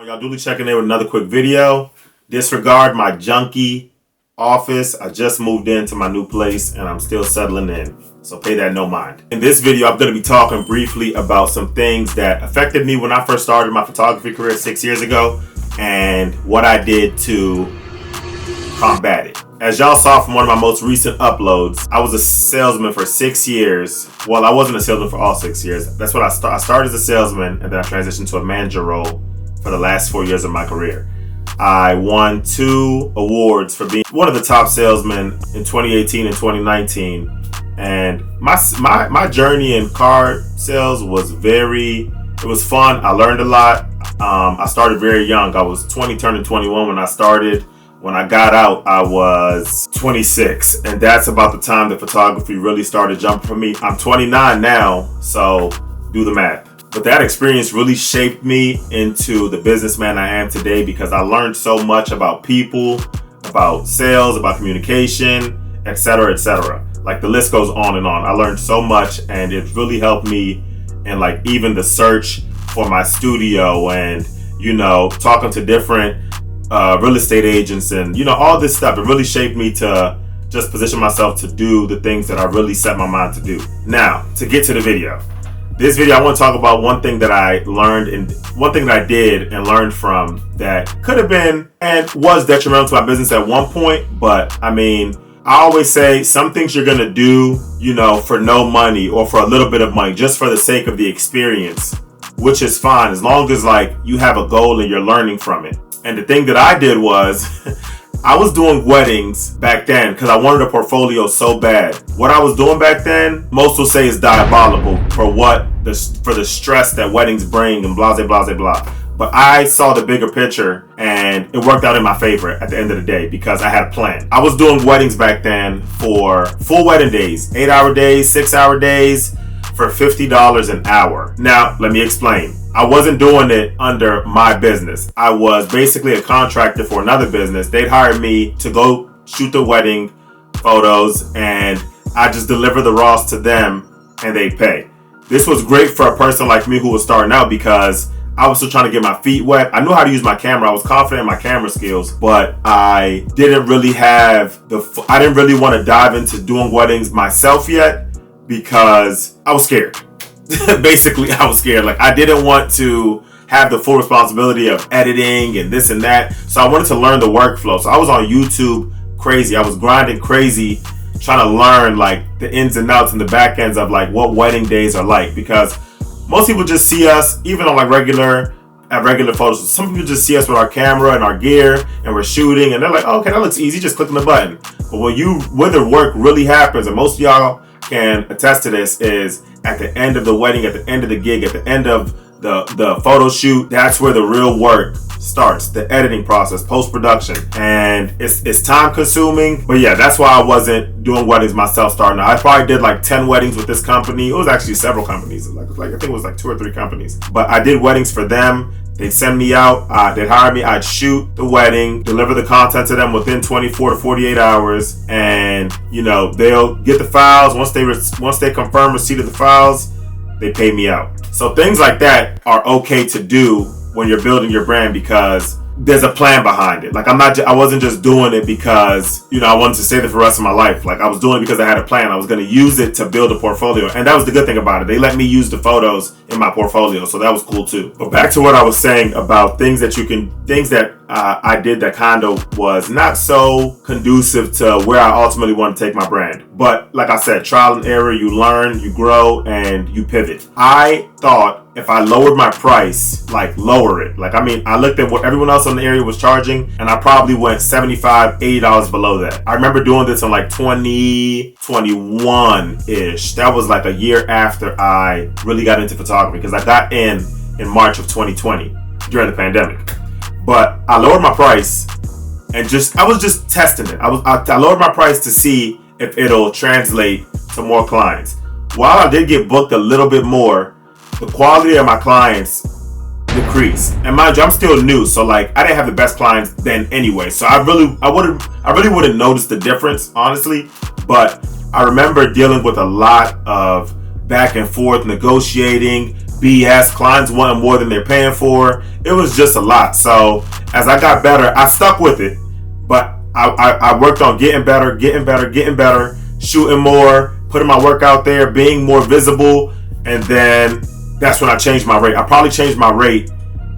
Y'all duly checking in with another quick video. Disregard my junky office. I just moved into my new place and I'm still settling in. So pay that no mind. In this video, I'm going to be talking briefly about some things that affected me when I first started my photography career 6 years ago and what I did to combat it. As y'all saw from one of my most recent uploads, I was a salesman for 6 years. Well, I wasn't a salesman for all 6 years. That's what I started as a salesman and then I transitioned to a manager role for the last 4 years of my career. I won 2 awards for being one of the top salesmen in 2018 and 2019. And my journey in car sales was it was fun. I learned a lot. I started very young. I was 20 turning 21 when I started. When I got out, I was 26. And that's about the time that photography really started jumping for me. I'm 29 now, so do the math. But that experience really shaped me into the businessman I am today because I learned so much about people, about sales, about communication, etc., etc. Like the list goes on and on. I learned so much and it really helped me in like even the search for my studio and, talking to different real estate agents and, all this stuff. It really shaped me to just position myself to do the things that I really set my mind to do. Now, to get to the video. This video, I want to talk about one thing that I learned and one thing that I did and learned from that could have been and was detrimental to my business at one point. But I always say some things you're going to do, for no money or for a little bit of money, just for the sake of the experience, which is fine as long as you have a goal and you're learning from it. And the thing that I did was I was doing weddings back then because I wanted a portfolio so bad. What I was doing back then, most will say is diabolical for the stress that weddings bring and blah, blah, blah, blah. But I saw the bigger picture and it worked out in my favor at the end of the day because I had a plan. I was doing weddings back then for full wedding days, 8-hour days, 6-hour days for $50 an hour. Now, let me explain. I wasn't doing it under my business. I was basically a contractor for another business. They'd hire me to go shoot the wedding photos and I just deliver the raws to them and they pay. This was great for a person like me who was starting out because I was still trying to get my feet wet. I knew how to use my camera. I was confident in my camera skills, but I didn't really want to dive into doing weddings myself yet because I was scared. Basically, I was scared. I didn't want to have the full responsibility of editing and this and that. So I wanted to learn the workflow. So I was on YouTube crazy. I was grinding crazy, trying to learn the ins and outs and the back ends of what wedding days are like. Because most people just see us, even on regular photos. Some people just see us with our camera and our gear and we're shooting and they're like, oh, okay, that looks easy, just clicking the button. But when the work really happens, and most of y'all can attest to this, is at the end of the wedding, at the end of the gig, at the end of the photo shoot, that's where the real work starts, the editing process, post-production. And it's time consuming, but yeah, that's why I wasn't doing weddings myself starting out. I probably did 10 weddings with this company. It was actually several companies, I think it was 2 or 3 companies, but I did weddings for them. They'd send me out, they'd hire me, I'd shoot the wedding, deliver the content to them within 24 to 48 hours, and they'll get the files. Once they confirm receipt of the files, they pay me out. So things like that are okay to do when you're building your brand because there's a plan behind it. I wasn't just doing it because, I wanted to stay there for the rest of my life. I was doing it because I had a plan. I was going to use it to build a portfolio. And that was the good thing about it. They let me use the photos in my portfolio. So that was cool too. But back to what I was saying about things that I did that kind of was not so conducive to where I ultimately want to take my brand. But like I said, trial and error, you learn, you grow, and you pivot. I thought if I lowered my price, lower it. I looked at what everyone else in the area was charging, and I probably went $75, $80 below that. I remember doing this in 2021-ish. That was a year after I really got into photography, because I got in March of 2020 during the pandemic. But I lowered my price, and I was just testing it. I lowered my price to see if it'll translate to more clients. While I did get booked a little bit more, the quality of my clients decreased. And mind you, I'm still new, so I didn't have the best clients then anyway. So I really wouldn't notice the difference, honestly. But I remember dealing with a lot of back and forth, negotiating, BS. Clients wanting more than they're paying for. It was just a lot. So as I got better, I stuck with it. But I worked on getting better, shooting more, putting my work out there, being more visible. And then that's when I changed my rate. I probably changed my rate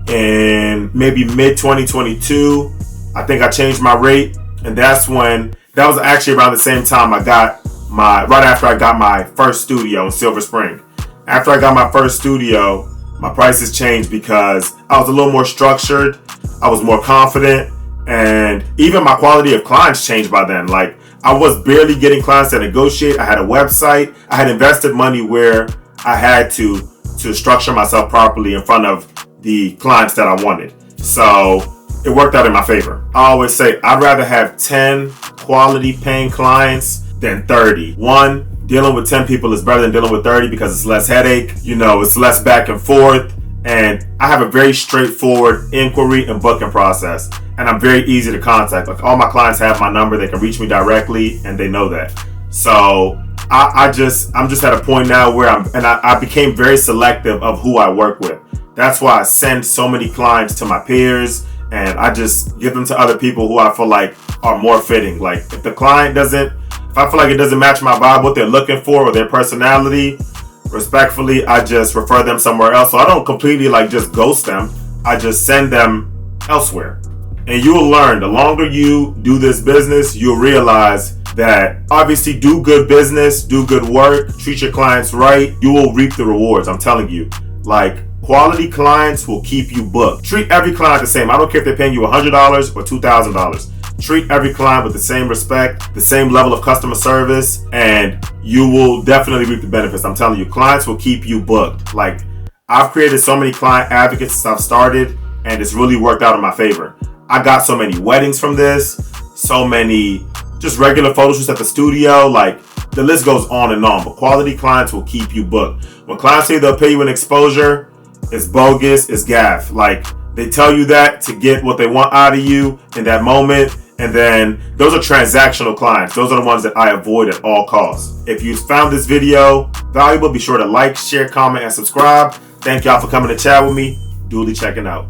in maybe mid 2022. I think I changed my rate. And that was actually around the same time right after I got my first studio in Silver Spring. After I got my first studio, my prices changed because I was a little more structured. I was more confident. And even my quality of clients changed by then. Like, I was barely getting clients to negotiate. I had a website. I had invested money where I had to structure myself properly in front of the clients that I wanted. So it worked out in my favor. I always say I'd rather have 10 quality paying clients than 30. One, dealing with 10 people is better than dealing with 30 because it's less headache. It's less back and forth. And I have a very straightforward inquiry and booking process. And I'm very easy to contact. Like, all my clients have my number. They can reach me directly, and they know that. So I'm just at a point now where I became very selective of who I work with. That's why I send so many clients to my peers, and I just give them to other people who I feel like are more fitting. Like, if I feel like it doesn't match my vibe, what they're looking for, or their personality, respectfully, I just refer them somewhere else. So I don't completely just ghost them. I just send them elsewhere. And you will learn, the longer you do this business, you'll realize that obviously do good business, do good work, treat your clients right, you will reap the rewards. I'm telling you, quality clients will keep you booked. Treat every client the same. I don't care if they're paying you $100 or $2,000. Treat every client with the same respect, the same level of customer service, and you will definitely reap the benefits. I'm telling you, clients will keep you booked. I've created so many client advocates since I've started, and it's really worked out in my favor. I got so many weddings from this, so many just regular photo shoots at the studio. The list goes on and on, but quality clients will keep you booked. When clients say they'll pay you an exposure, it's bogus, it's gaff. They tell you that to get what they want out of you in that moment. And then those are transactional clients. Those are the ones that I avoid at all costs. If you found this video valuable, be sure to like, share, comment, and subscribe. Thank y'all for coming to chat with me. Duly checking out.